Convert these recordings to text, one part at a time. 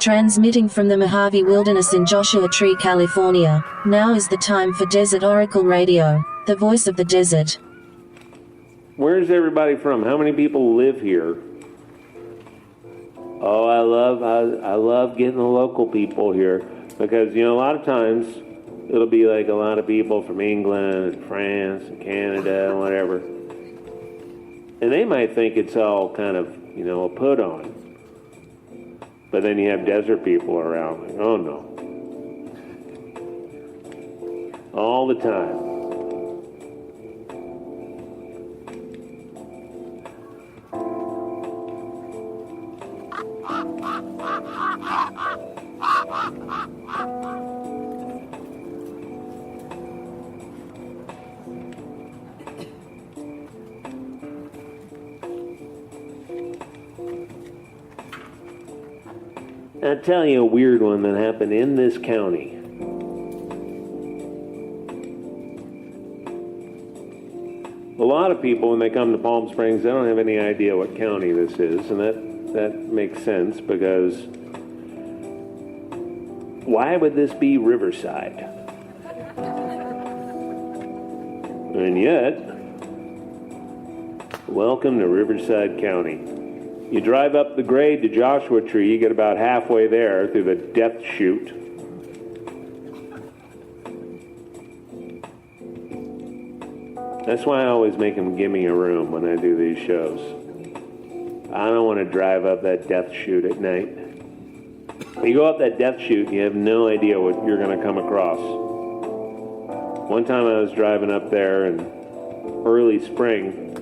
Transmitting from the Mojave Wilderness in Joshua Tree, California, now is the time for Desert Oracle Radio, the voice of the desert. Where's everybody from? How many people live here? Oh, I love getting the local people here because, a lot of times it'll be like a lot of people from England and France and Canada and whatever. And they might think it's all kind of, a put on. But then you have desert people around. Like, oh no. All the time. I'll tell you a weird one that happened in this county. A lot of people, when they come to Palm Springs, they don't have any idea what county this is, and that makes sense because why would this be Riverside? And yet, welcome to Riverside County. You drive up the grade to Joshua Tree, you get about halfway there through the death chute. That's why I always make them give me a room when I do these shows. I don't want to drive up that death chute at night. When you go up that death chute, you have no idea what you're going to come across. One time I was driving up there in early spring,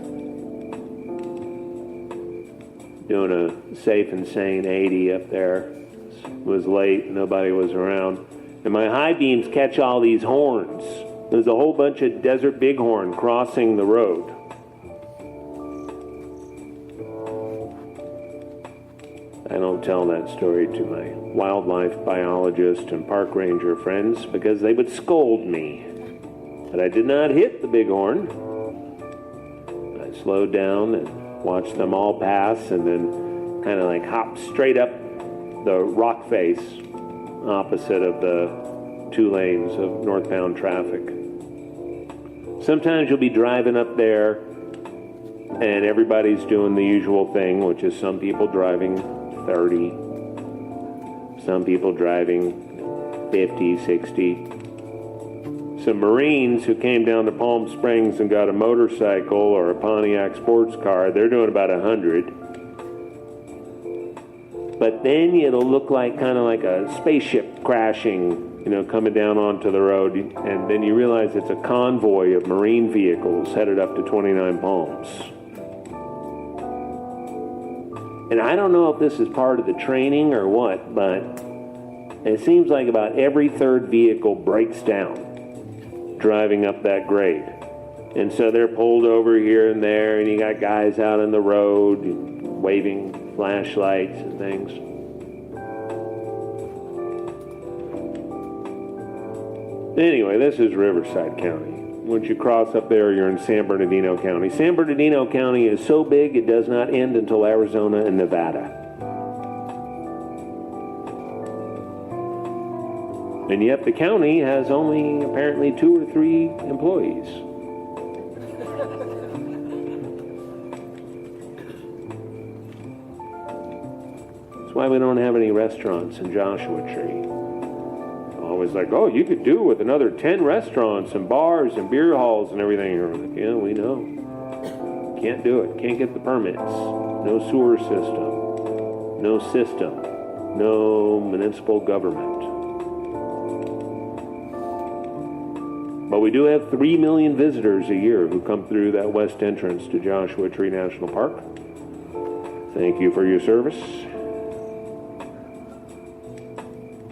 doing a safe and sane 80 up there. It was late, nobody was around. And my high beams catch all these horns. There's a whole bunch of desert bighorn crossing the road. I don't tell that story to my wildlife biologist and park ranger friends because they would scold me. But I did not hit the bighorn. I slowed down and watched them all pass and then kind of like hop straight up the rock face opposite of the 2 lanes of northbound traffic. Sometimes you'll be driving up there and everybody's doing the usual thing, which is some people driving 30, some people driving 50, 60. Some Marines who came down to Palm Springs and got a motorcycle or a Pontiac sports car, they're doing about 100. But then it'll look like kind of like a spaceship crashing, coming down onto the road. And then you realize it's a convoy of Marine vehicles headed up to 29 Palms. And I don't know if this is part of the training or what, but it seems like about every third vehicle breaks down driving up that grade. And so they're pulled over here and there, and you got guys out on the road waving flashlights and things. Anyway, this is Riverside County. Once you cross up there, you're in San Bernardino County. San Bernardino County is so big it does not end until Arizona and Nevada. And yet the county has only apparently 2 or 3 employees. That's why we don't have any restaurants in Joshua Tree. Always like, oh, you could do with another 10 restaurants and bars and beer halls and everything. You're like, yeah, we know. Can't do it. Can't get the permits. No sewer system. No municipal government. But we do have 3 million visitors a year who come through that west entrance to Joshua Tree National Park. Thank you for your service.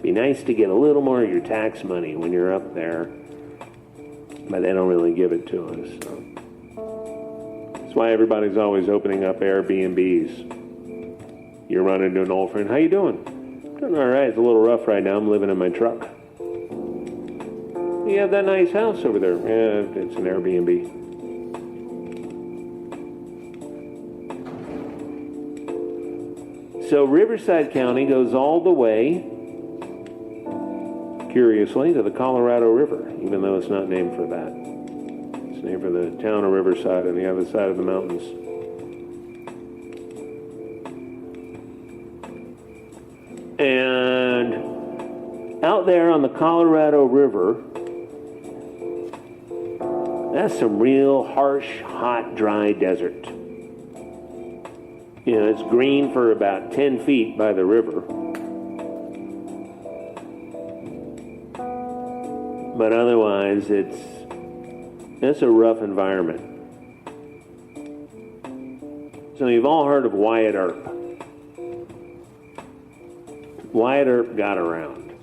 Be nice to get a little more of your tax money when you're up there, but they don't really give it to us. So. That's why everybody's always opening up Airbnbs. You run into an old friend, how you doing? Doing all right. It's a little rough right now. I'm living in my truck. You have that nice house over there. Yeah, it's an Airbnb. so Riverside County goes all the way, curiously, to the Colorado River, even though it's not named for that. It's named for the town of Riverside on the other side of the mountains. And out there on the Colorado River, that's some real harsh, hot, dry desert. You know, it's green for about 10 feet by the river. But otherwise, it's a rough environment. So you've all heard of Wyatt Earp. Wyatt Earp got around.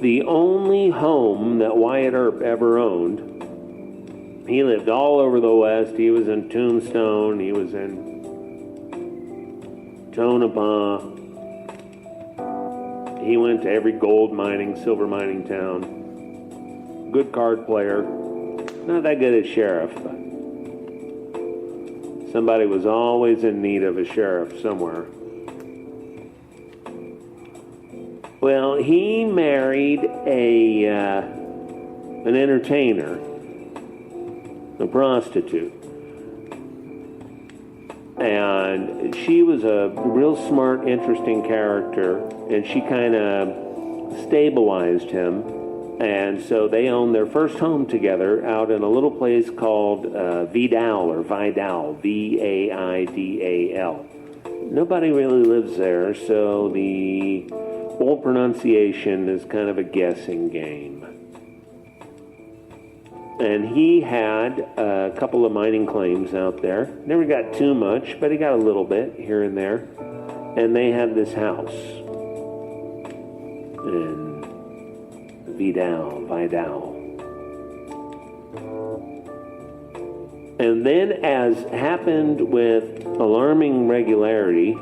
The only home that Wyatt Earp ever owned, he lived all over the West. He was in Tombstone. He was in Tonopah. He went to every gold mining, silver mining town. Good card player. Not that good as sheriff, but somebody was always in need of a sheriff somewhere. Well, he married an entertainer, a prostitute. And she was a real smart, interesting character, and she kind of stabilized him. And so they owned their first home together out in a little place called Vidal, V-A-I-D-A-L. Nobody really lives there, so the old pronunciation is kind of a guessing game. And he had a couple of mining claims out there. Never got too much, but he got a little bit here and there. And they had this house in Vidal. And then, as happened with alarming regularity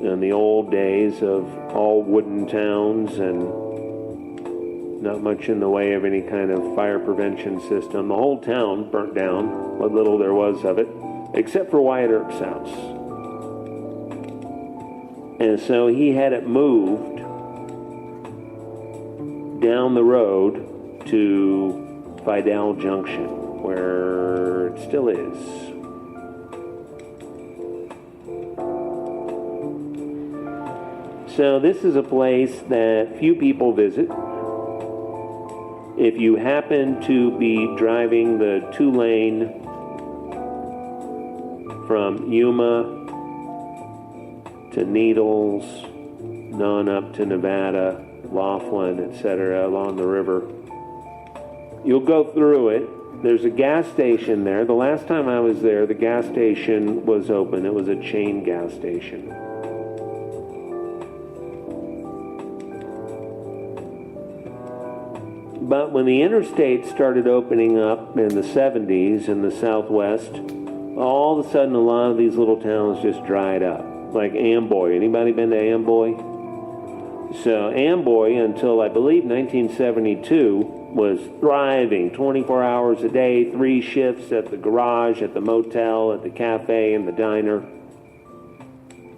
in the old days of all wooden towns and not much in the way of any kind of fire prevention system, the whole town burnt down, what little there was of it, except for Wyatt Earp's house. And so he had it moved down the road to Vidal Junction, where it still is. So this is a place that few people visit. If you happen to be driving the 2-lane from Yuma to Needles, on up to Nevada, Laughlin, etc., along the river, you'll go through it. There's a gas station there. The last time I was there, the gas station was open. It was a chain gas station. But when the interstate started opening up in the 70s in the Southwest, all of a sudden a lot of these little towns just dried up. Like Amboy. Anybody been to Amboy? So Amboy, until I believe 1972, was thriving 24 hours a day, 3 shifts at the garage, at the motel, at the cafe, and the diner.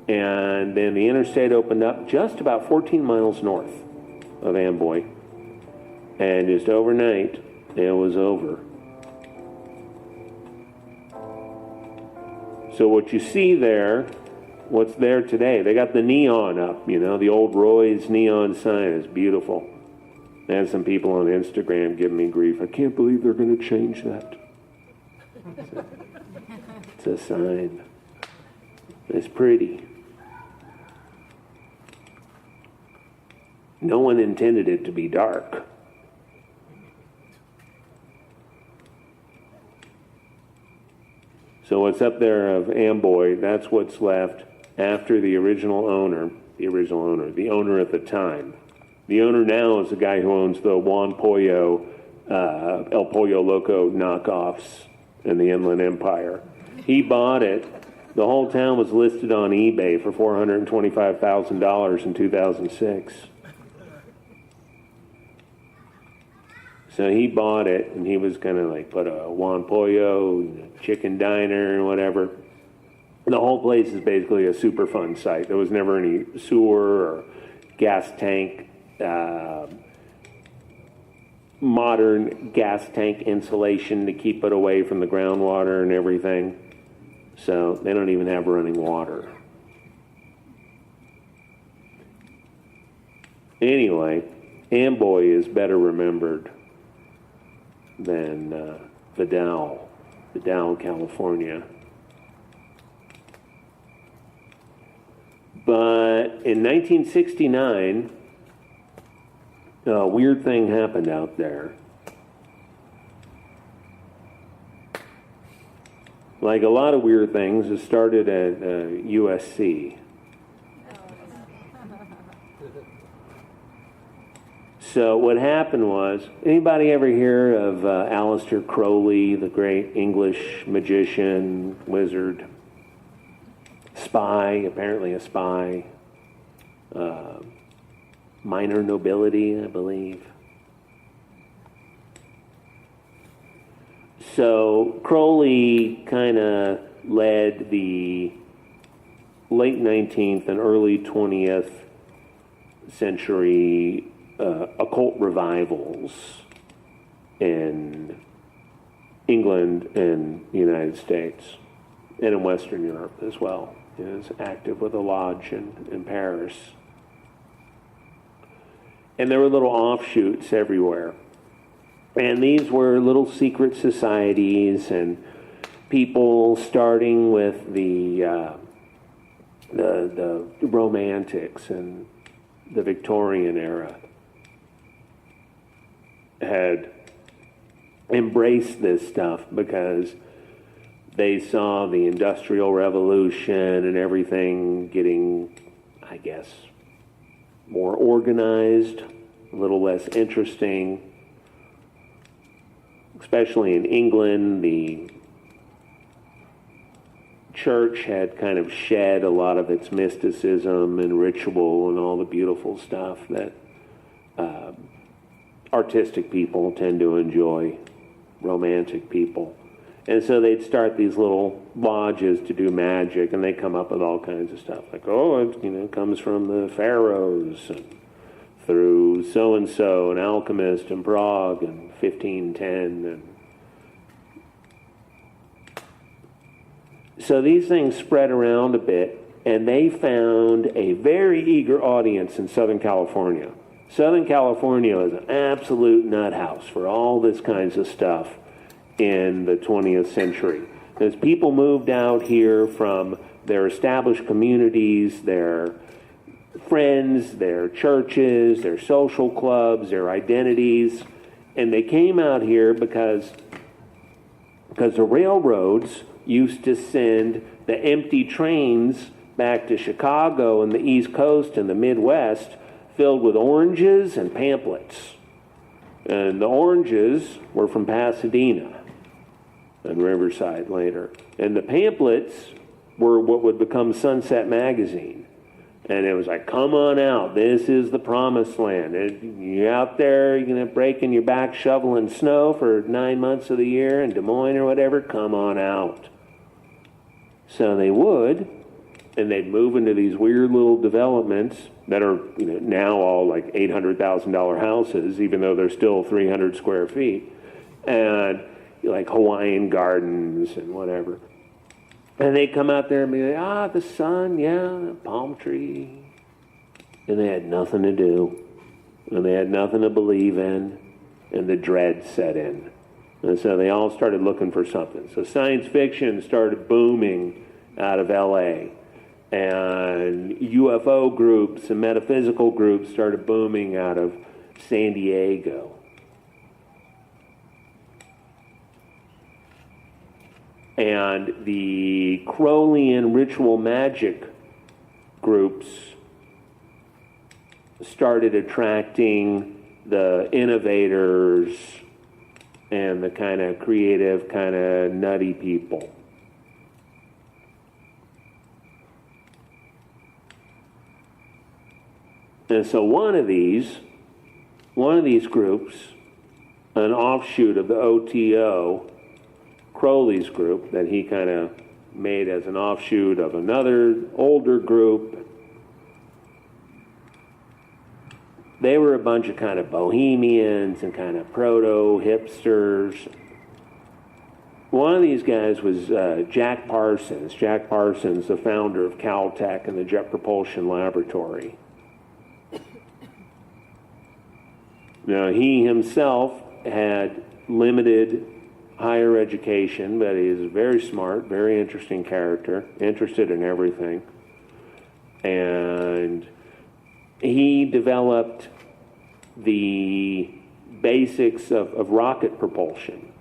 And then the interstate opened up just about 14 miles north of Amboy. And just overnight, it was over. So what you see there, what's there today, they got the neon up, you know, the old Roy's neon sign is beautiful. I had some people on Instagram giving me grief. I can't believe they're going to change that. It's a sign. It's pretty. No one intended it to be dark. So what's up there of Amboy, that's what's left after the owner at the time. The owner now is the guy who owns the Juan Pollo, El Pollo Loco knockoffs in the Inland Empire. He bought it. The whole town was listed on eBay for $425,000 in 2006. So he bought it, and he was going to like put a Juan Pollo, chicken diner, and whatever. And the whole place is basically a Superfund site. There was never any sewer or gas tank, modern gas tank insulation to keep it away from the groundwater and everything. So they don't even have running water. Anyway, Amboy is better remembered than Vidal, California. But in 1969, a weird thing happened out there. Like a lot of weird things, it started at USC. So what happened was, anybody ever hear of Aleister Crowley, the great English magician, wizard, spy, apparently a spy, minor nobility, I believe. So Crowley kind of led the late 19th and early 20th century occult revivals in England and the United States and in Western Europe as well. He was active with a lodge in Paris. And there were little offshoots everywhere. And these were little secret societies and people starting with the Romantics and the Victorian era had embraced this stuff because they saw the Industrial Revolution and everything getting, I guess, more organized, a little less interesting. Especially in England, the church had kind of shed a lot of its mysticism and ritual and all the beautiful stuff that artistic people tend to enjoy, romantic people. And so they'd start these little lodges to do magic, and they come up with all kinds of stuff. Like, oh, it comes from the pharaohs, and through so-and-so, an alchemist in Prague in 1510. And so these things spread around a bit, and they found a very eager audience in Southern California. Southern California is an absolute nut house for all this kinds of stuff in the 20th century. As people moved out here from their established communities, their friends, their churches, their social clubs, their identities, and they came out here because the railroads used to send the empty trains back to Chicago and the East Coast and the Midwest filled with oranges and pamphlets. And the oranges were from Pasadena and Riverside later. And the pamphlets were what would become Sunset Magazine. And it was like, come on out. This is the promised land. You're out there, you're going to breaking your back shoveling snow for 9 months of the year in Des Moines or whatever. Come on out. So they would, and they'd move into these weird little developments that are now all like $800,000 houses, even though they're still 300 square feet, and like Hawaiian gardens and whatever. And they'd come out there and be like, the sun, yeah, the palm tree. And they had nothing to do. And they had nothing to believe in. And the dread set in. And so they all started looking for something. So science fiction started booming out of L.A. And UFO groups and metaphysical groups started booming out of San Diego. And the Crowleyan ritual magic groups started attracting the innovators and the kind of creative, kind of nutty people. And so one of these groups an offshoot of the OTO, Crowley's group, that he kind of made as an offshoot of another older group. They were a bunch of kind of bohemians and kind of proto-hipsters. One of these guys was Jack Parsons. Jack Parsons, the founder of Caltech and the Jet Propulsion Laboratory. Now, he himself had limited higher education, but he is very smart, very interesting character, interested in everything. And he developed the basics of rocket propulsion.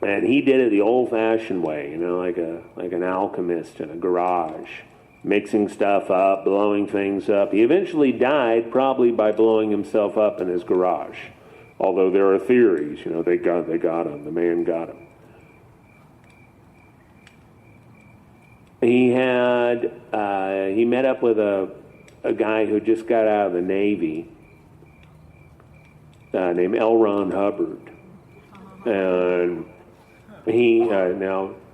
And he did it the old-fashioned way, you know, like an alchemist in a garage, mixing stuff up, blowing things up. He eventually died probably by blowing himself up in his garage. Although there are theories, you know, they got him, the man got him. He met up with a guy who just got out of the Navy, named L. Ron Hubbard. And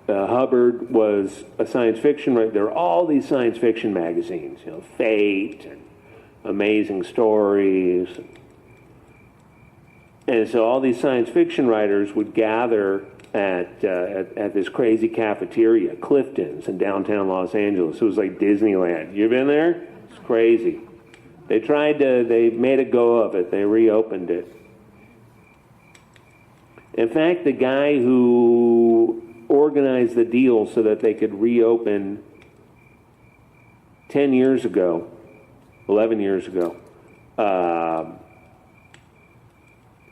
Hubbard was a science fiction writer. There are all these science fiction magazines, you know, Fate and Amazing Stories. And so all these science fiction writers would gather at this crazy cafeteria, Clifton's in downtown Los Angeles. It was like Disneyland. You been there? It's crazy. They made a go of it. They reopened it. In fact, the guy who organized the deal so that they could reopen 11 years ago,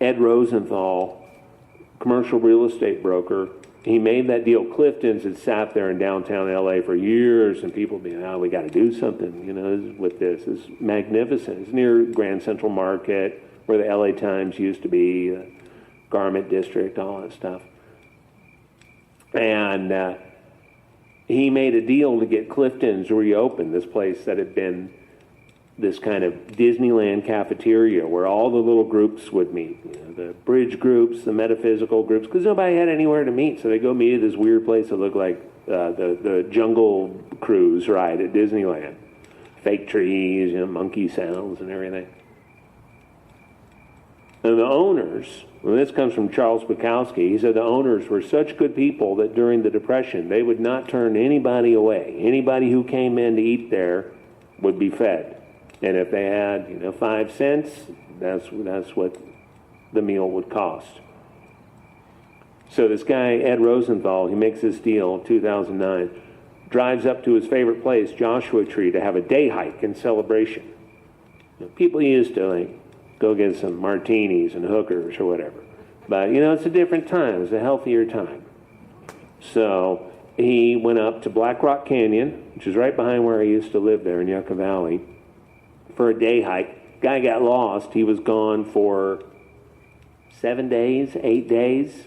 Ed Rosenthal, commercial real estate broker, he made that deal. Clifton's had sat there in downtown LA for years, and people being, we got to do something, you know, with this. It's magnificent. It's near Grand Central Market, where the LA Times used to be, Garment District, all that stuff. And he made a deal to get Clifton's reopened, this place that had been this kind of Disneyland cafeteria where all the little groups would meet, you know, the bridge groups, the metaphysical groups, because nobody had anywhere to meet, so they go meet at this weird place that looked like the Jungle Cruise ride at Disneyland. Fake trees, you know, monkey sounds and everything. And the owners, and this comes from Charles Bukowski, he said the owners were such good people that during the Depression, they would not turn anybody away. Anybody who came in to eat there would be fed. And if they had, 5 cents, that's what the meal would cost. So this guy, Ed Rosenthal, he makes this deal in 2009, drives up to his favorite place, Joshua Tree, to have a day hike in celebration. People used to go get some martinis and hookers or whatever. But, it's a different time. It's a healthier time. So he went up to Black Rock Canyon, which is right behind where I used to live there in Yucca Valley, for a day hike. Guy got lost. He was gone for 7 days, 8 days.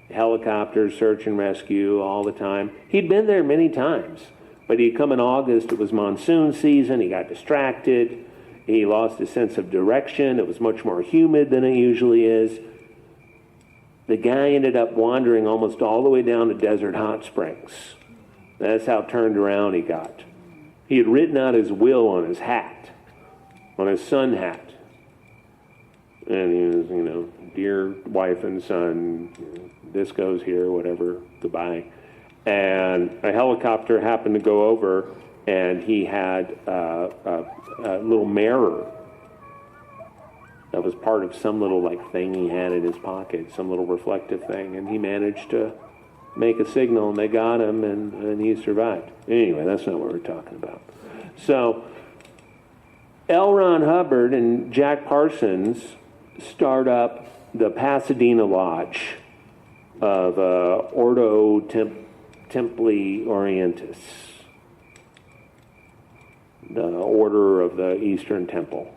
Helicopters, search and rescue all the time. He'd been there many times, but he'd come in August. It was monsoon season. He got distracted. He lost his sense of direction. It was much more humid than it usually is. The guy ended up wandering almost all the way down to Desert Hot Springs. That's how turned around he got. He had written out his will on his hat, on his sun hat. And he was, dear wife and son, this goes here, whatever, goodbye. And a helicopter happened to go over, and he had a little mirror that was part of some little thing he had in his pocket, some little reflective thing, and he managed to make a signal, and they got him, and he survived. Anyway, that's not what we're talking about. So L. Ron Hubbard and Jack Parsons start up the Pasadena Lodge of Ordo Templi Orientis, the Order of the Eastern Temple.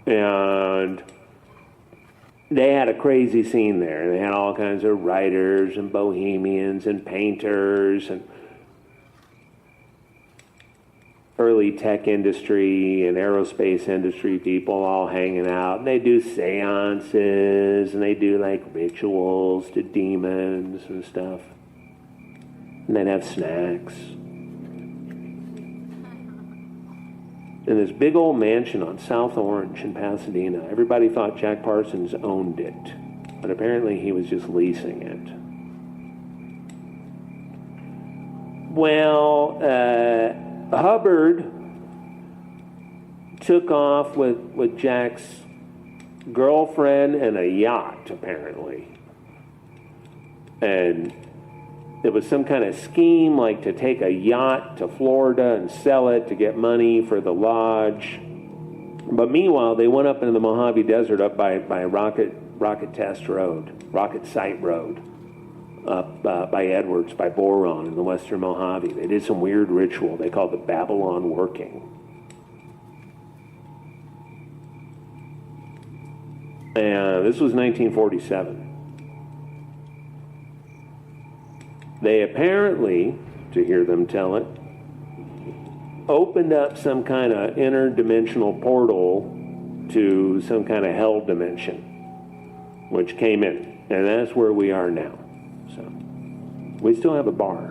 And they had a crazy scene there. They had all kinds of writers and bohemians and painters. And early tech industry and aerospace industry people all hanging out. And they do seances, and they do like rituals to demons and stuff. And they'd have snacks. In this big old mansion on South Orange in Pasadena, everybody thought Jack Parsons owned it, but apparently he was just leasing it. Well, Hubbard took off with Jack's girlfriend and a yacht, apparently. And it was some kind of scheme, like to take a yacht to Florida and sell it to get money for the lodge. But meanwhile, they went up into the Mojave Desert up by Rocket Site Road, up by Edwards, by Boron in the western Mojave. They did some weird ritual they called the Babylon Working. And this was 1947. They apparently, to hear them tell it, opened up some kind of interdimensional portal to some kind of hell dimension, which came in. And that's where we are now. So we still have a bar.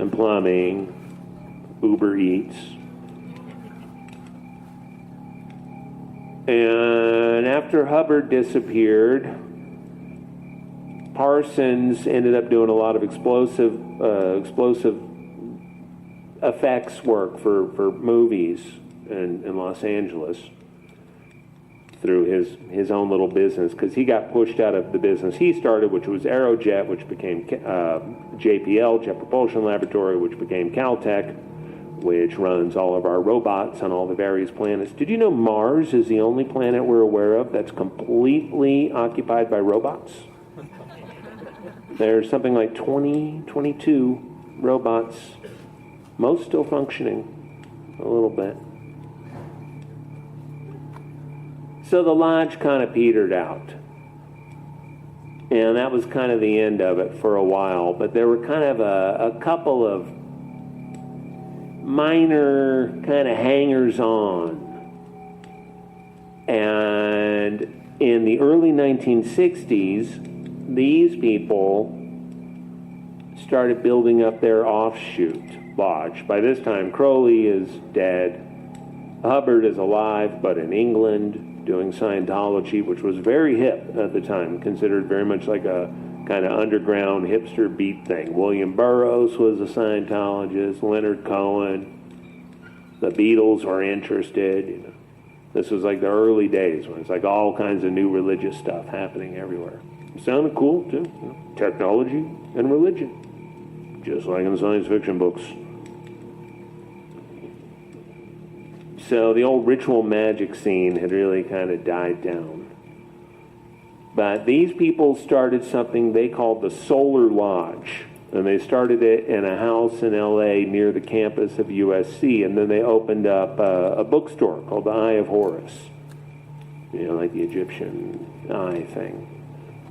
And plumbing, Uber Eats. And after Hubbard disappeared, Parsons ended up doing a lot of explosive effects work for movies in Los Angeles through his own little business, because he got pushed out of the business he started, which was Aerojet, which became JPL, Jet Propulsion Laboratory, which became Caltech, which runs all of our robots on all the various planets. Did you know Mars is the only planet we're aware of that's completely occupied by robots? There's something like 22 robots, most still functioning a little bit. So the lodge kind of petered out. And that was kind of the end of it for a while. But there were kind of a couple of minor kind of hangers-on. And in the early 1960s, these people started building up their offshoot lodge. By this time, Crowley is dead. Hubbard is alive, but in England, doing Scientology, which was very hip at the time, considered very much like a kind of underground hipster beat thing. William Burroughs was a Scientologist, Leonard Cohen. The Beatles were interested. You know. This was like the early days when it's like all kinds of new religious stuff happening everywhere. It sounded cool, too. You know, technology and religion. Just like in science fiction books. So the old ritual magic scene had really kind of died down. But these people started something they called the Solar Lodge. And they started it in a house in L.A. near the campus of USC. And then they opened up a bookstore called the Eye of Horus. You know, like the Egyptian eye thing.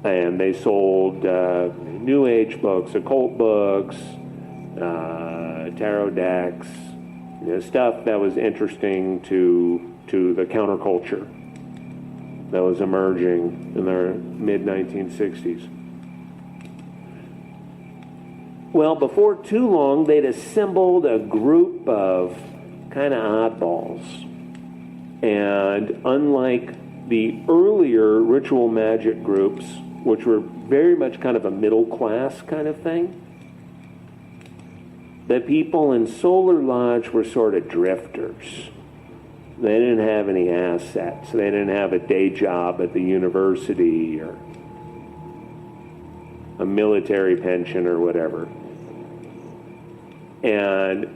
And they sold New Age books, occult books, tarot decks, you know, stuff that was interesting to the counterculture that was emerging in the mid-1960s. Well, before too long, they'd assembled a group of kind of oddballs. And unlike the earlier ritual magic groups, which were very much kind of a middle class kind of thing, the people in Solar Lodge were sort of drifters. They didn't have any assets. They didn't have a day job at the university or a military pension or whatever. And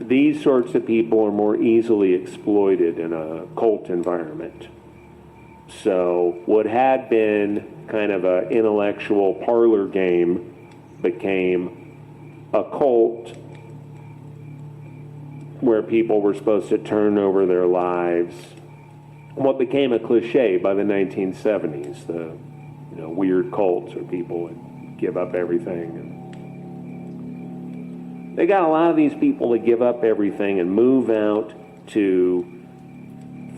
these sorts of people are more easily exploited in a cult environment. So what had been kind of an intellectual parlor game became a cult where people were supposed to turn over their lives. What became a cliche by the 1970s, the weird cults where people would give up everything They got a lot of these people to give up everything and move out to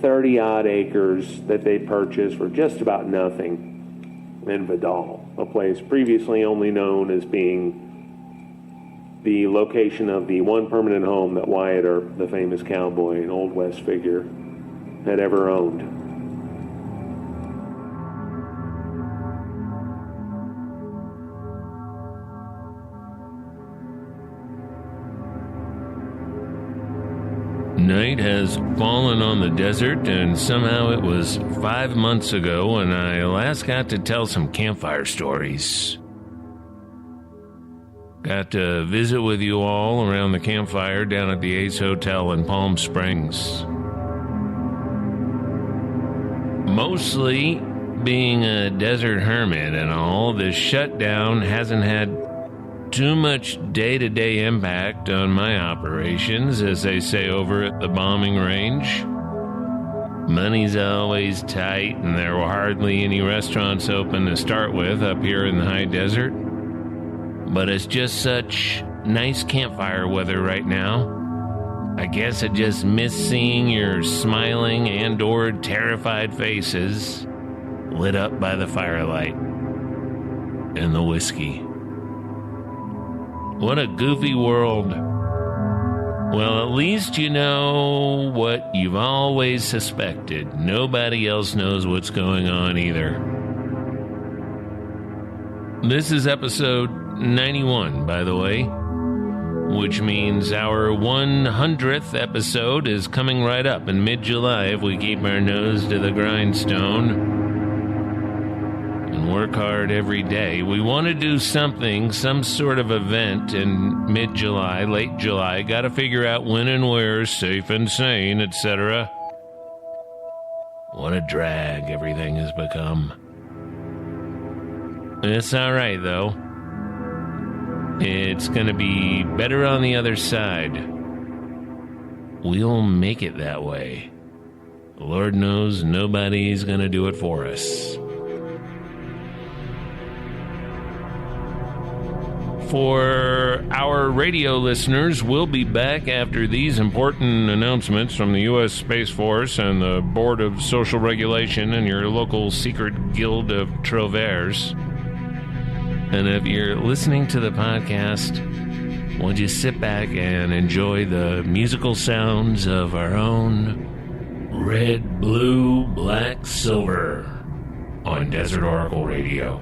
30-odd acres that they purchased for just about nothing in Vidal, a place previously only known as being the location of the one permanent home that Wyatt Earp, the famous cowboy and Old West figure, had ever owned. Night has fallen on the desert, and somehow it was 5 months ago when I last got to tell some campfire stories. Got to visit with you all around the campfire down at the Ace Hotel in Palm Springs. Mostly being a desert hermit and all, this shutdown hasn't had too much day-to-day impact on my operations, as they say over at the bombing range. Money's always tight, and there were hardly any restaurants open to start with up here in the high desert. But it's just such nice campfire weather right now. I guess I just miss seeing your smiling and/or terrified faces lit up by the firelight and the whiskey. What a goofy world. Well, at least you know what you've always suspected. Nobody else knows what's going on either. This is episode 91, by the way, which means our 100th episode is coming right up in mid-July if we keep our nose to the grindstone and work hard every day. We want to do something, some sort of event in mid-July, late July. Got to figure out when and where, safe and sane, etc. What a drag everything has become. It's all right, though. It's going to be better on the other side. We'll make it that way. Lord knows nobody's going to do it for us. For our radio listeners, we'll be back after these important announcements from the U.S. Space Force and the Board of Social Regulation and your local secret guild of Trovers. And if you're listening to the podcast, won't you sit back and enjoy the musical sounds of our own Red, Blue, Black, Silver on Desert Oracle Radio.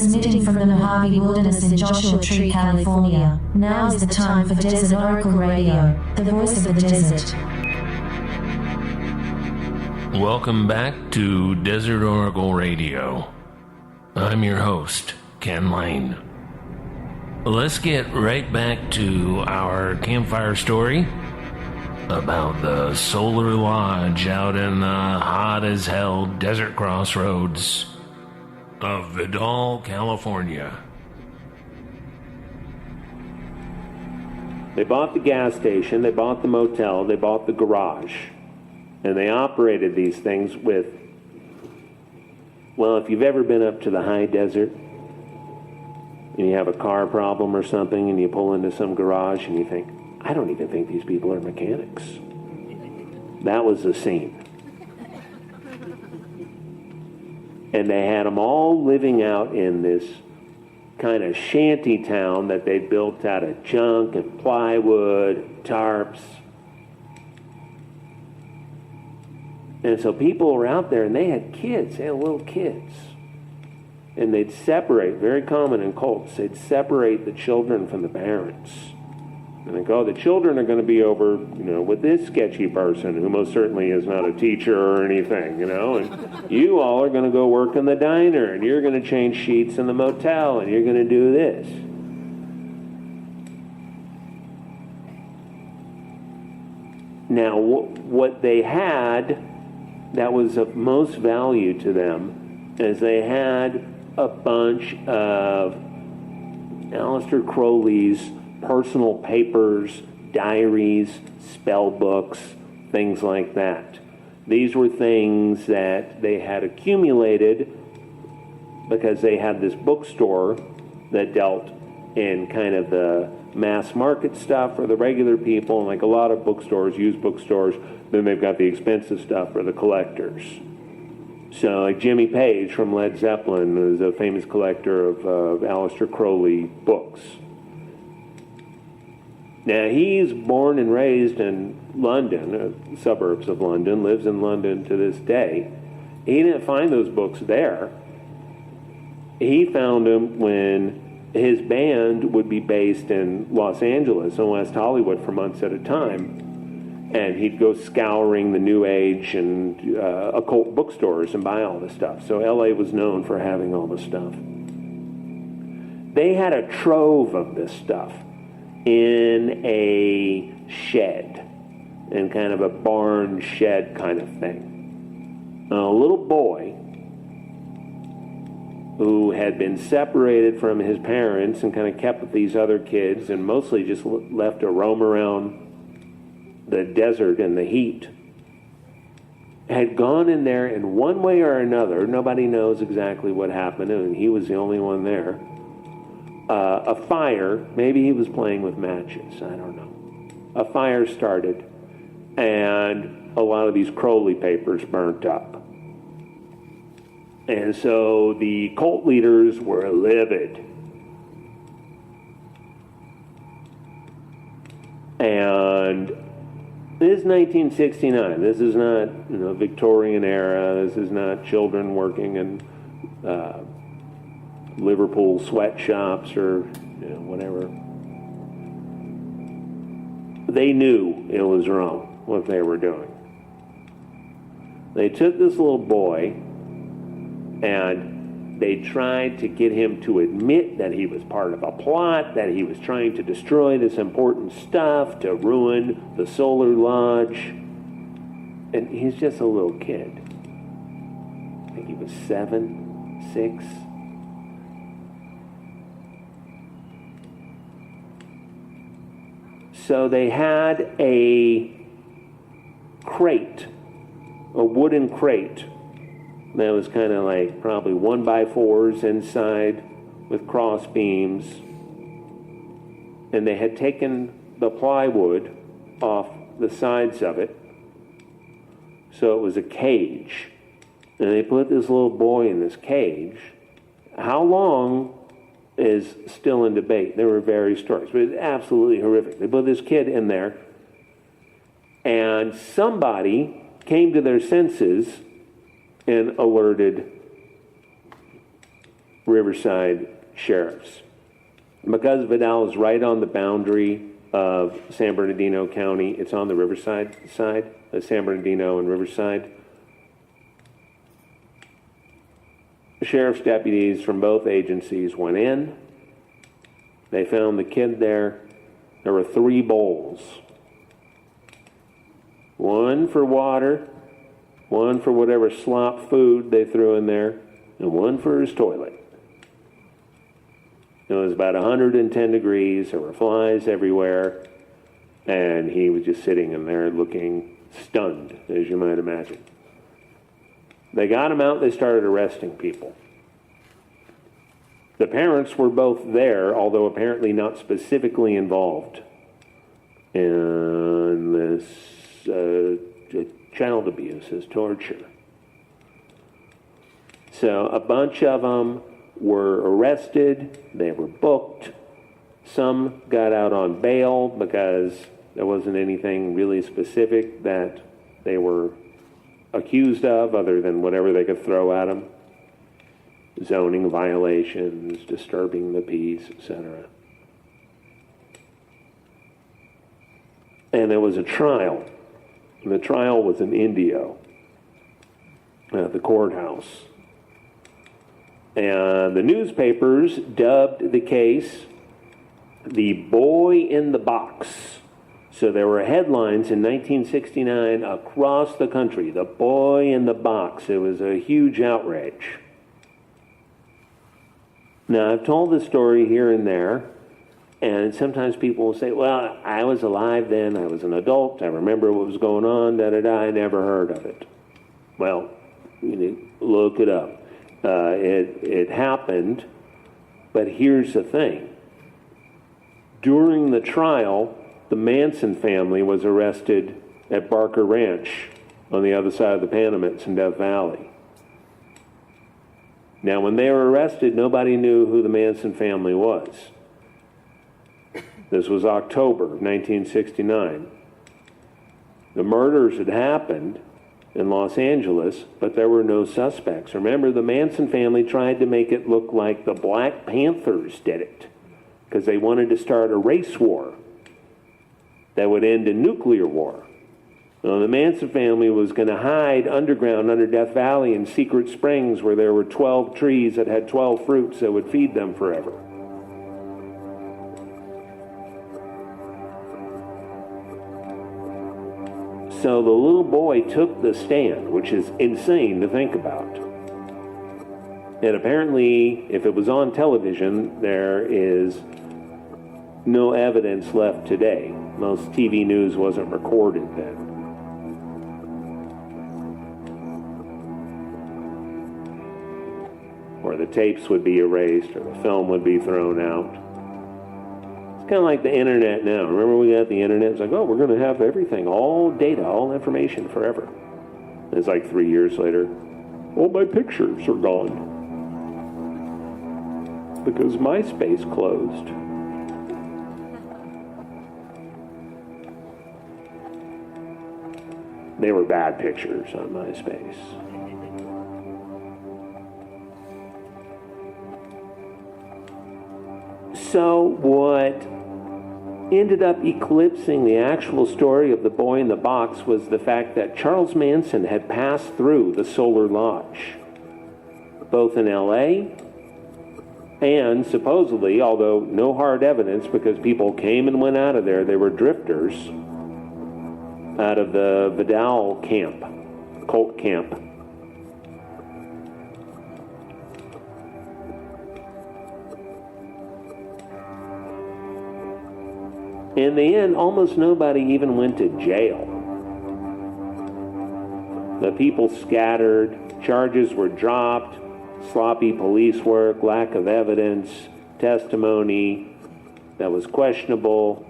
Transmitting from the Mojave Wilderness in Joshua Tree, California, now is the time for Desert Oracle Radio, the voice of the desert. Welcome back to Desert Oracle Radio. I'm your host, Ken Lane. Let's get right back to our campfire story about the Solar Lodge out in the hot-as-hell desert crossroads of Vidal, California. They bought the gas station, they bought the motel, they bought the garage, and they operated these things with, well, if you've ever been up to the high desert and you have a car problem or something and you pull into some garage and you think, I don't even think these people are mechanics. That was the scene. And they had them all living out in this kind of shanty town that they built out of junk and plywood, tarps. And so people were out there and they had kids, they had little kids. And they'd separate, very common in cults, they'd separate the children from the parents. And they go, the children are going to be over, with this sketchy person who most certainly is not a teacher or anything, and you all are going to go work in the diner, and you're going to change sheets in the motel, and you're going to do this. Now, what they had that was of most value to them is they had a bunch of Aleister Crowley's personal papers, diaries, spell books, things like that. These were things that they had accumulated because they had this bookstore that dealt in kind of the mass market stuff for the regular people, and like a lot of bookstores, used bookstores, then they've got the expensive stuff for the collectors. So like Jimmy Page from Led Zeppelin is a famous collector of Aleister Crowley books. Now, he's born and raised in London, suburbs of London, lives in London to this day. He didn't find those books there. He found them when his band would be based in Los Angeles and West Hollywood for months at a time. And he'd go scouring the New Age and occult bookstores and buy all this stuff. So LA was known for having all this stuff. They had a trove of this stuff in a shed, in kind of a barn shed kind of thing. A little boy who had been separated from his parents and kind of kept with these other kids and mostly just left to roam around the desert and the heat, had gone in there in one way or another, nobody knows exactly what happened, and he was the only one there. A fire, maybe he was playing with matches, I don't know. A fire started, and a lot of these Crowley papers burnt up. And so the cult leaders were livid. And this is 1969. This is not, Victorian era. This is not children working in Liverpool sweatshops or whatever. They knew it was wrong, what they were doing. They took this little boy and they tried to get him to admit that he was part of a plot, that he was trying to destroy this important stuff, to ruin the Solar Lodge. And he's just a little kid. I think he was 7, 6. So they had a crate, a wooden crate, that was kind of like probably 1x4s inside with cross beams. And they had taken the plywood off the sides of it. So it was a cage. And they put this little boy in this cage. How long is still in debate. There were various stories, but it's absolutely horrific. They put this kid in there, and somebody came to their senses and alerted Riverside sheriffs. Because Vidal is right on the boundary of San Bernardino County, it's on the Riverside side, San Bernardino and Riverside. Sheriff's deputies from both agencies went in. They found the kid there. There were 3 bowls. One for water, one for whatever slop food they threw in there, and one for his toilet. It was about 110 degrees. There were flies everywhere. And he was just sitting in there looking stunned, as you might imagine. They got him out. They started arresting people. The parents were both there, although apparently not specifically involved in this child abuse, this torture. So a bunch of them were arrested. They were booked. Some got out on bail because there wasn't anything really specific that they were accused of other than whatever they could throw at them. Zoning violations, disturbing the peace, etc. And there was a trial. And the trial was in Indio, at the courthouse. And the newspapers dubbed the case the boy in the box. So there were headlines in 1969 across the country, the boy in the box. It was a huge outrage. Now, I've told this story here and there, and sometimes people will say, well, I was alive then, I was an adult, I remember what was going on, I never heard of it. Well, you need to look it up. It happened, but here's the thing. During the trial, the Manson family was arrested at Barker Ranch on the other side of the Panamints in Death Valley. Now, when they were arrested, nobody knew who the Manson family was. This was October of 1969. The murders had happened in Los Angeles, but there were no suspects. Remember, the Manson family tried to make it look like the Black Panthers did it because they wanted to start a race war that would end in nuclear war. Well, the Manson family was going to hide underground under Death Valley in secret springs where there were 12 trees that had 12 fruits that would feed them forever. So the little boy took the stand, which is insane to think about. And apparently, if it was on television, there is no evidence left today. Most TV news wasn't recorded then. Or the tapes would be erased, or the film would be thrown out. It's kind of like the internet now. Remember we got the internet? It's like, oh, we're going to have everything, all data, all information forever. And it's like 3 years later, all my pictures are gone. Because MySpace closed. They were bad pictures on MySpace. So what ended up eclipsing the actual story of the boy in the box was the fact that Charles Manson had passed through the Solar Lodge, both in LA and supposedly, although no hard evidence because people came and went out of there, they were drifters out of the Vidal camp, cult camp. In the end, almost nobody even went to jail. The people scattered, charges were dropped, sloppy police work, lack of evidence, testimony that was questionable.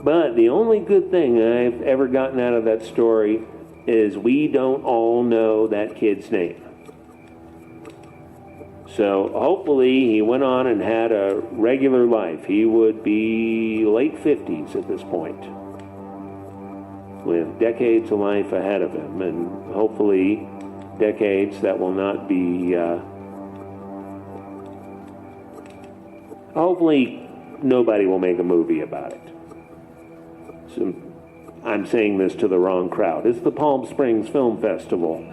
But the only good thing I've ever gotten out of that story is we don't all know that kid's name. So hopefully he went on and had a regular life. He would be late 50s at this point. with decades of life ahead of him, and hopefully decades that will not be, hopefully nobody will make a movie about it. So I'm saying this to the wrong crowd. It's the Palm Springs Film Festival.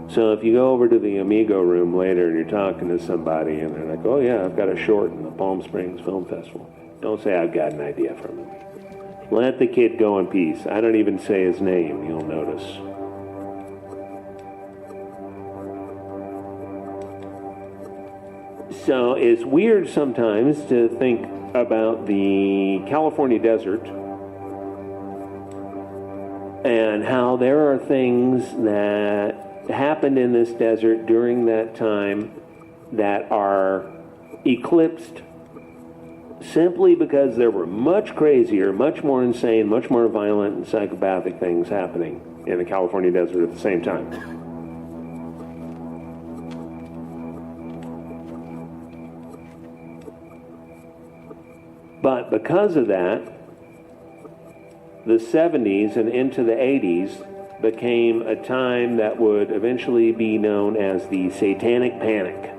So if you go over to the Amigo room later and you're talking to somebody and they're like, oh yeah, I've got a short in the Palm Springs Film Festival, don't say I've got an idea from him. Let the kid go in peace. I don't even say his name, you'll notice. So it's weird sometimes to think about the California desert and how there are things that happened in this desert during that time that are eclipsed simply because there were much crazier, much more insane, much more violent and psychopathic things happening in the California desert at the same time. But because of that, the 70s and into the 80s became a time that would eventually be known as the Satanic Panic.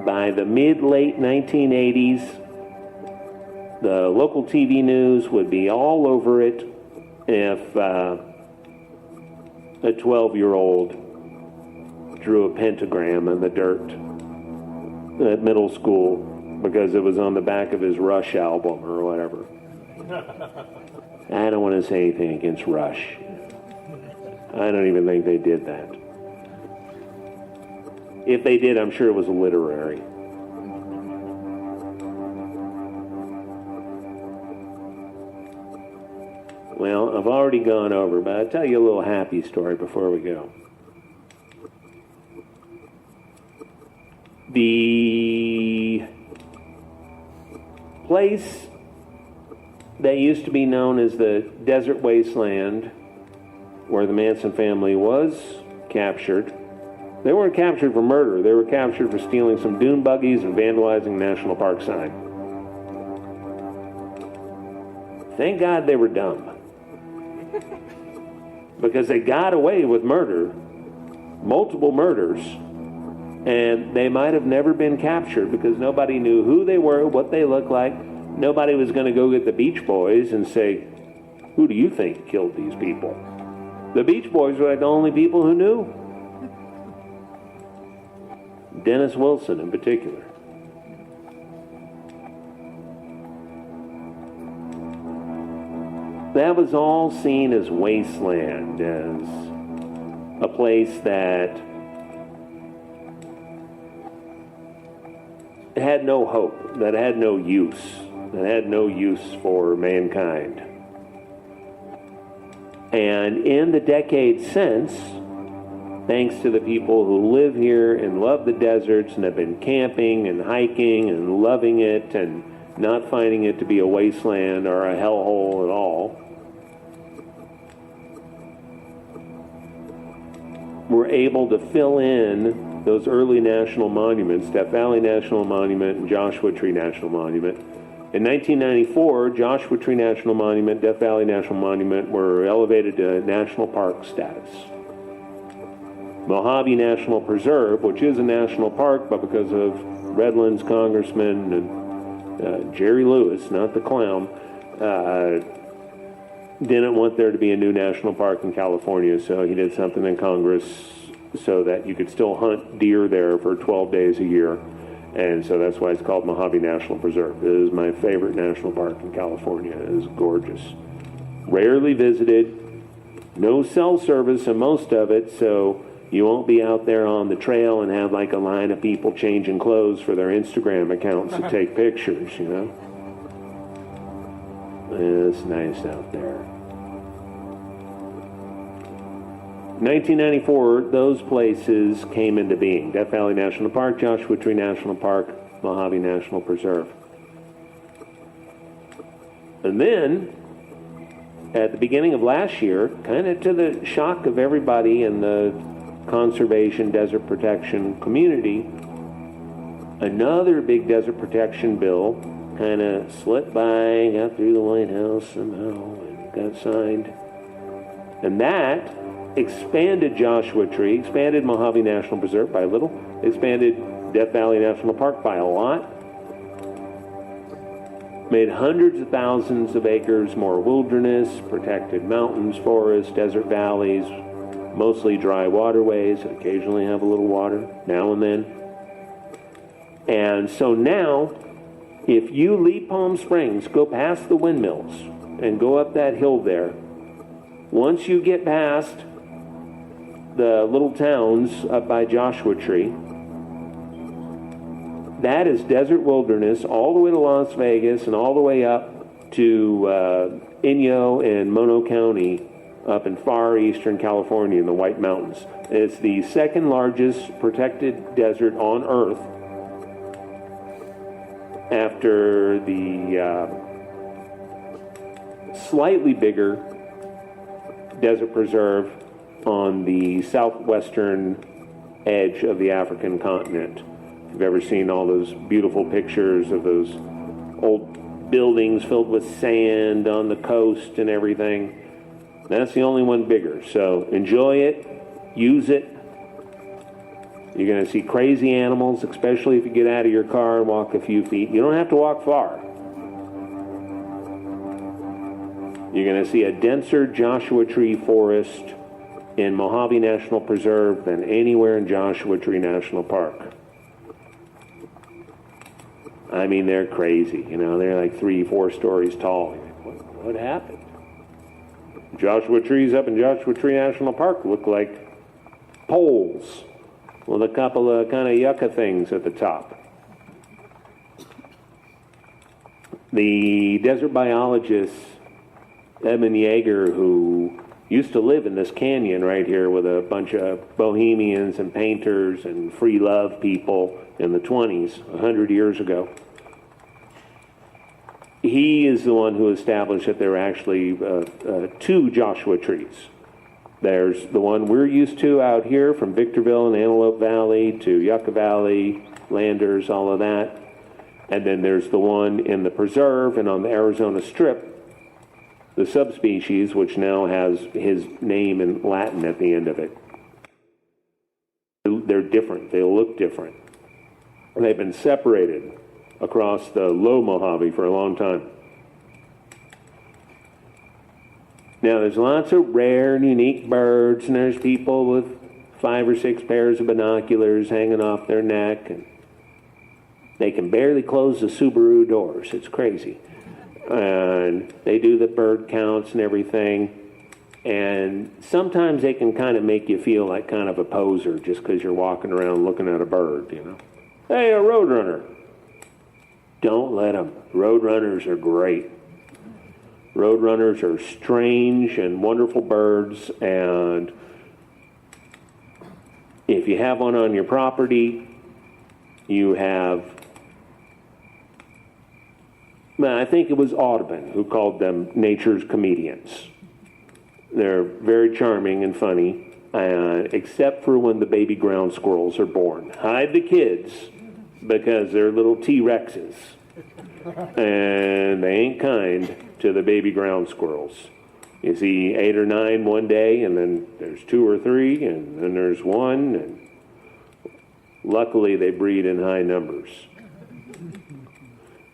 By the mid-late 1980s, the local TV news would be all over it if a 12-year-old drew a pentagram in the dirt at middle school because it was on the back of his Rush album or whatever. I don't want to say anything against Rush. I don't even think they did that. If they did, I'm sure it was literary. Well, I've already gone over, but I'll tell you a little happy story before we go. The place that used to be known as the Desert Wasteland, where the Manson family was captured. They weren't captured for murder. They were captured for stealing some dune buggies and vandalizing a national park sign. Thank God they were dumb. Because they got away with murder, multiple murders, and they might have never been captured because nobody knew who they were, what they looked like. Nobody was going to go get the Beach Boys and say, who do you think killed these people? The Beach Boys were like the only people who knew. Dennis Wilson in particular. That was all seen as wasteland, as a place that had no hope, that had no use, that had no use for mankind. And in the decades since, thanks to the people who live here and love the deserts and have been camping and hiking and loving it and not finding it to be a wasteland or a hellhole at all, we're able to fill in those early national monuments, Death Valley National Monument and Joshua Tree National Monument. In 1994, Joshua Tree National Monument, Death Valley National Monument were elevated to national park status. Mojave National Preserve, which is a national park, but because of Redlands Congressman and Jerry Lewis, not the clown, didn't want there to be a new national park in California, so he did something in Congress so that you could still hunt deer there for 12 days a year. And so that's why it's called Mojave National Preserve. It is my favorite national park in California. It is gorgeous. Rarely visited, no cell service in most of it, so you won't be out there on the trail and have like a line of people changing clothes for their Instagram accounts to take pictures, you know? It's nice out there. 1994, those places came into being. Death Valley National Park, Joshua Tree National Park, Mojave National Preserve. And then, at the beginning of last year, kind of to the shock of everybody in the conservation desert protection community, another big desert protection bill kind of slipped by, got through the White House somehow, and got signed. And that expanded Joshua Tree, expanded Mojave National Preserve by a little, expanded Death Valley National Park by a lot, made hundreds of thousands of acres more wilderness, protected mountains, forests, desert valleys, mostly dry waterways that occasionally have a little water now and then. And so now, if you leave Palm Springs, go past the windmills and go up that hill there, once you get past the little towns up by Joshua Tree, that is desert wilderness all the way to Las Vegas and all the way up to Inyo and Mono County up in far eastern California in the White Mountains. It's the second largest protected desert on Earth after the slightly bigger desert preserve on the southwestern edge of the African continent. If you've ever seen all those beautiful pictures of those old buildings filled with sand on the coast and everything, that's the only one bigger. So enjoy it, use it. You're going to see crazy animals, especially if you get out of your car and walk a few feet. You don't have to walk far. You're going to see a denser Joshua Tree forest in Mojave National Preserve than anywhere in Joshua Tree National Park. I mean, they're crazy. You know, they're like 3-4 stories tall. What happened? Joshua trees up in Joshua Tree National Park look like poles with a couple of kind of yucca things at the top. The desert biologist Edmund Yeager, who used to live in this canyon right here with a bunch of bohemians and painters and free love people in the 20s, 100 years ago. He is the one who established that there are actually 2 Joshua trees. There's the one we're used to out here from Victorville and Antelope Valley to Yucca Valley, Landers, all of that. And then there's the one in the preserve and on the Arizona Strip, the subspecies, which now has his name in Latin at the end of it. They're different. They look different. They've been separated across the low Mojave for a long time. Now, there's lots of rare and unique birds, and there's people with 5 or 6 pairs of binoculars hanging off their neck, and they can barely close the Subaru doors. It's crazy. And they do the bird counts and everything. And sometimes they can kind of make you feel like kind of a poser just because you're walking around looking at a bird, you know. Hey, a roadrunner. Don't let them. Roadrunners are great. Roadrunners are strange and wonderful birds, and if you have one on your property, you have, well, I think it was Audubon who called them nature's comedians. They're very charming and funny, except for when the baby ground squirrels are born. Hide the kids, because they're little T-Rexes, and they ain't kind to the baby ground squirrels. You see 8 or 9 one day, and then there's 2 or 3, and then there's 1, and luckily they breed in high numbers.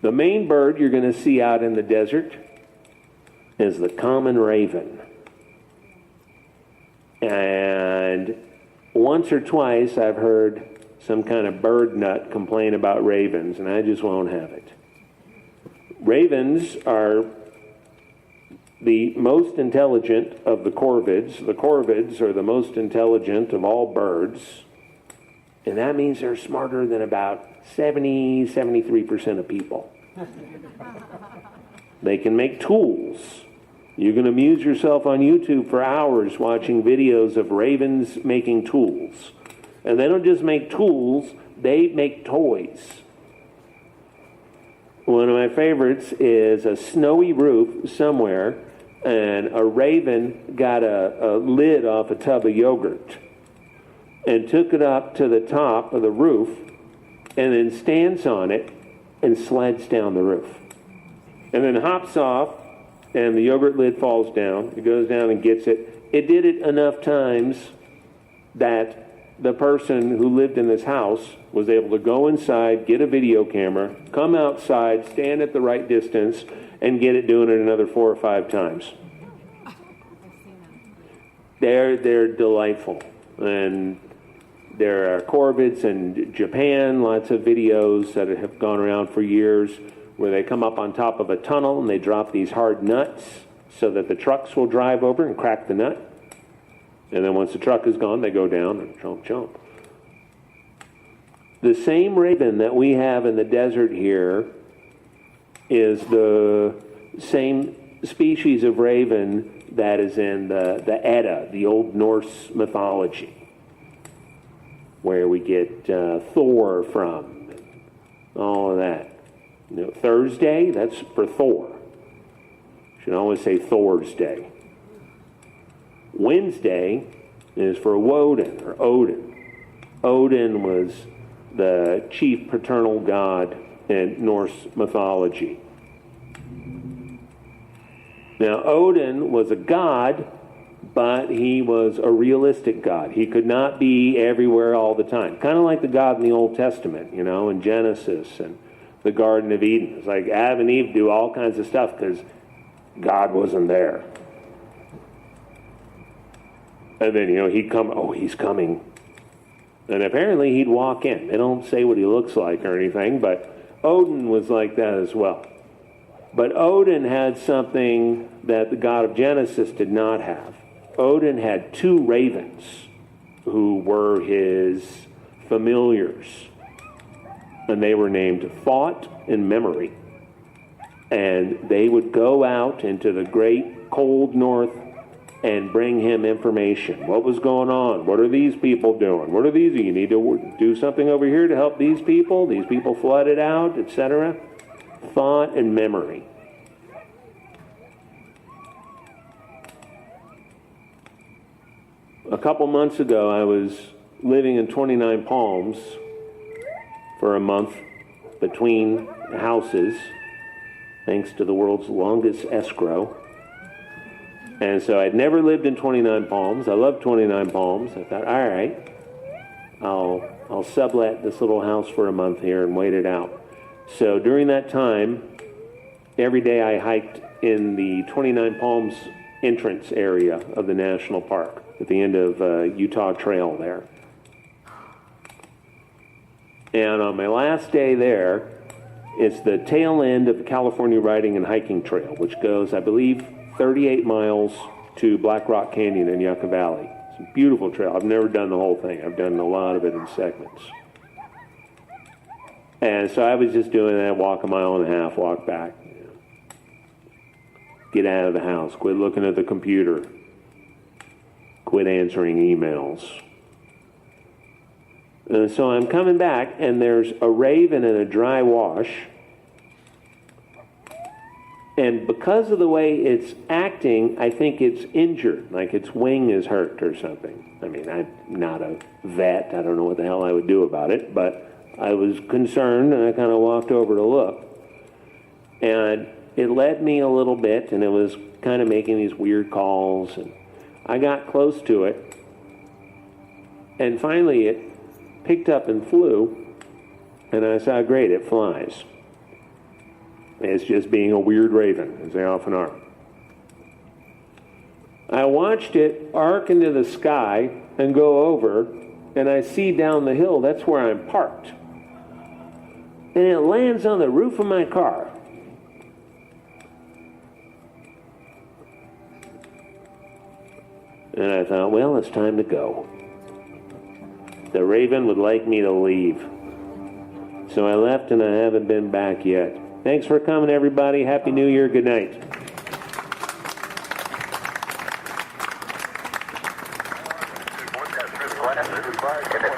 The main bird you're going to see out in the desert is the common raven. And once or twice I've heard some kind of bird nut complain about ravens, and I just won't have it. Ravens are the most intelligent of the corvids. The corvids are the most intelligent of all birds, and that means they're smarter than about 73% of people. They can make tools. You can amuse yourself on YouTube for hours watching videos of ravens making tools. And they don't just make tools, they make toys. One of my favorites is a snowy roof somewhere, and a raven got a lid off a tub of yogurt and took it up to the top of the roof and then stands on it and sleds down the roof. And then hops off, and the yogurt lid falls down. It goes down and gets it. It did it enough times that the person who lived in this house was able to go inside, get a video camera, come outside, stand at the right distance, and get it doing it another 4 or 5 times. They're delightful. And there are corvids in Japan, lots of videos that have gone around for years where they come up on top of a tunnel and they drop these hard nuts so that the trucks will drive over and crack the nut. And then once the truck is gone, they go down and chomp, chomp. The same raven that we have in the desert here is the same species of raven that is in the Edda, the Old Norse mythology, where we get Thor from, and all of that. You know, Thursday, that's for Thor. Should always say Thor's Day. Wednesday is for Woden or Odin. Odin was the chief paternal god in Norse mythology. Now, Odin was a god, but he was a realistic god. He could not be everywhere all the time. Kind of like the God in the Old Testament, you know, in Genesis and the Garden of Eden. It's like Adam and Eve do all kinds of stuff because God wasn't there. And then, you know, he'd come, oh, he's coming. And apparently he'd walk in. They don't say what he looks like or anything, but Odin was like that as well. But Odin had something that the God of Genesis did not have. Odin had 2 ravens who were his familiars. And they were named Thought and Memory. And they would go out into the great cold north and bring him information. What was going on? What are these people doing? What are these? You need to do something over here to help these people. These people flooded out, etc. Thought and memory. A couple months ago, I was living in 29 Palms for a month between houses, thanks to the world's longest escrow. And so I'd never lived in 29 Palms. I love 29 Palms. I thought, all right, I'll sublet this little house for a month here and wait it out. So during that time, every day I hiked in the 29 Palms entrance area of the national park at the end of Utah Trail there. And on my last day there, it's the tail end of the California Riding and Hiking Trail, which goes, I believe, 38 miles to Black Rock Canyon in Yucca Valley. It's a beautiful trail. I've never done the whole thing. I've done a lot of it in segments. And so I was just doing that, walk 1.5 miles, walk back. Get out of the house, quit looking at the computer, quit answering emails. And so I'm coming back, and there's a raven in a dry wash. And because of the way it's acting, I think it's injured, like its wing is hurt or something. I mean, I'm not a vet. I don't know what the hell I would do about it, but I was concerned, and I kind of walked over to look. And it led me a little bit, and it was kind of making these weird calls. And I got close to it, and finally it picked up and flew, and I saw, great, it flies. It's just being a weird raven, as they often are. I watched it arc into the sky and go over, and I see down the hill, that's where I'm parked. And it lands on the roof of my car. And I thought, well, it's time to go. The raven would like me to leave. So I left, and I haven't been back yet. Thanks for coming, everybody. Happy New Year. Good night.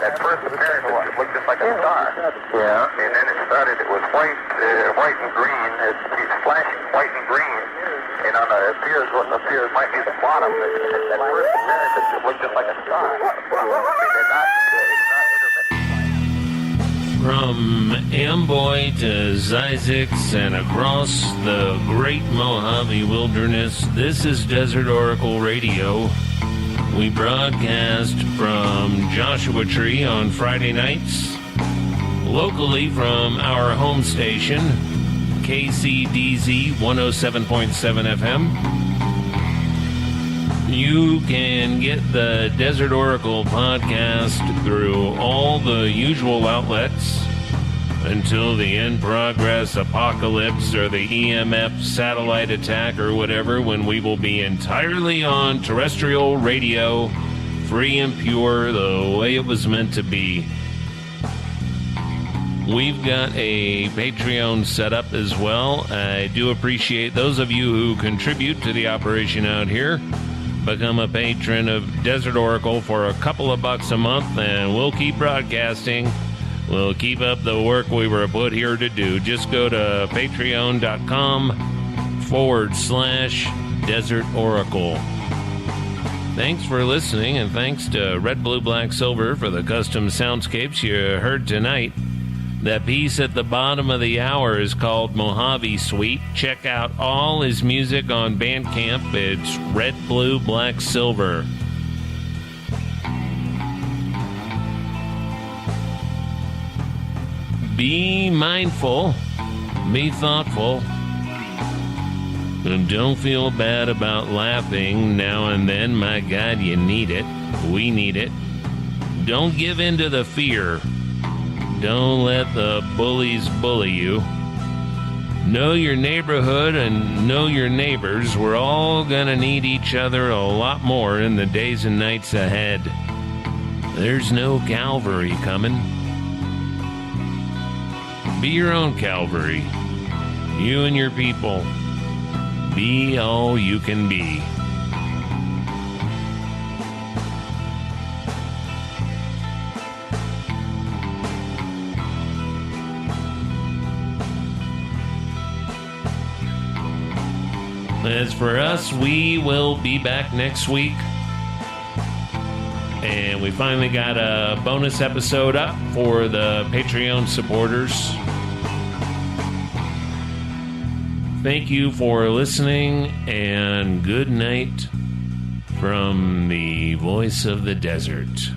That first appearance looked just like a star. Yeah. And then it started, it was white and green. It's flashing white and green. And on the what appears might be the bottom. That first appearance, it looked just like a star. It's not intermittent. From Amboy to Zzyzx and across the great Mojave Wilderness, this is Desert Oracle Radio. We broadcast from Joshua Tree on Friday nights, locally from our home station, KCDZ 107.7 FM. You can get the Desert Oracle podcast through all the usual outlets until the In Progress apocalypse or the EMF satellite attack or whatever, when we will be entirely on terrestrial radio, free and pure, the way it was meant to be. We've got a Patreon set up as well. I do appreciate those of you who contribute to the operation out here. Become a patron of Desert Oracle for a couple of bucks a month, and we'll keep broadcasting. We'll keep up the work we were put here to do. Just go to patreon.com/Desert Oracle. Thanks for listening, and thanks to Red, Blue, Black, Silver for the custom soundscapes you heard tonight. That piece at the bottom of the hour is called Mojave Suite. Check out all his music on Bandcamp. It's Red, Blue, Black, Silver. Be mindful. Be thoughtful. And don't feel bad about laughing now and then. My God, you need it. We need it. Don't give in to the fear. Don't let the bullies bully you. Know your neighborhood and know your neighbors. We're all gonna need each other a lot more in the days and nights ahead. There's no cavalry coming. Be your own cavalry. You and your people. Be all you can be. As for us, we will be back next week. And we finally got a bonus episode up for the Patreon supporters. Thank you for listening, and good night from the voice of the desert.